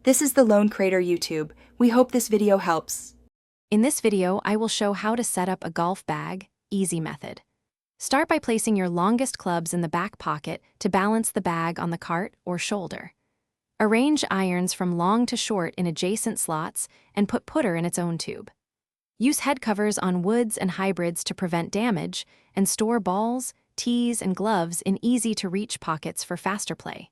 This is the Lone Crater YouTube. We hope this video helps. In this video, I will show how to set up a golf bag, easy method. Start by placing your longest clubs in the back pocket to balance the bag on the cart or shoulder. Arrange irons from long to short in adjacent slots and put putter in its own tube. Use head covers on woods and hybrids to prevent damage and store balls, tees, and gloves in easy-to-reach pockets for faster play.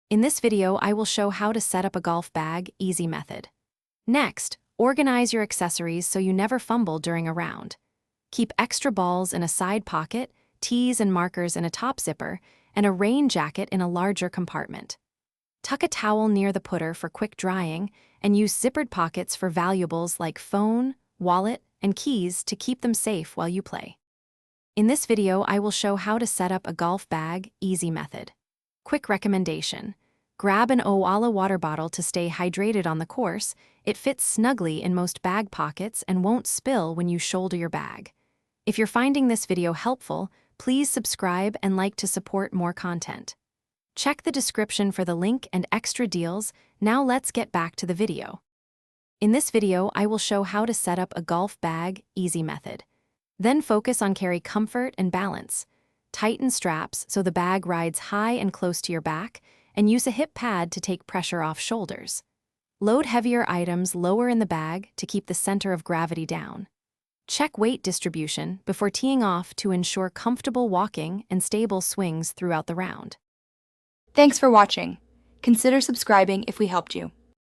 In this video, I will show how to set up a golf bag, easy method. Next, organize your accessories so you never fumble during a round. Keep extra balls in a side pocket, tees and markers in a top zipper, and a rain jacket in a larger compartment. Tuck a towel near the putter for quick drying, and use zippered pockets for valuables like phone, wallet, and keys to keep them safe while you play. In this video, I will show how to set up a golf bag, easy method. Quick recommendation. Grab an Owala water bottle to stay hydrated on the course. It fits snugly in most bag pockets and won't spill when you shoulder your bag. If you're finding this video helpful, please subscribe and like to support more content. Check the description for the link and extra deals. Now let's get back to the video. In this video, I will show how to set up a golf bag, easy method. Then focus on carry comfort and balance. Tighten straps so the bag rides high and close to your back, and use a hip pad to take pressure off shoulders. Load heavier items lower in the bag to keep the center of gravity down. Check weight distribution before teeing off to ensure comfortable walking and stable swings throughout the round. Thanks for watching. Consider subscribing if we helped you.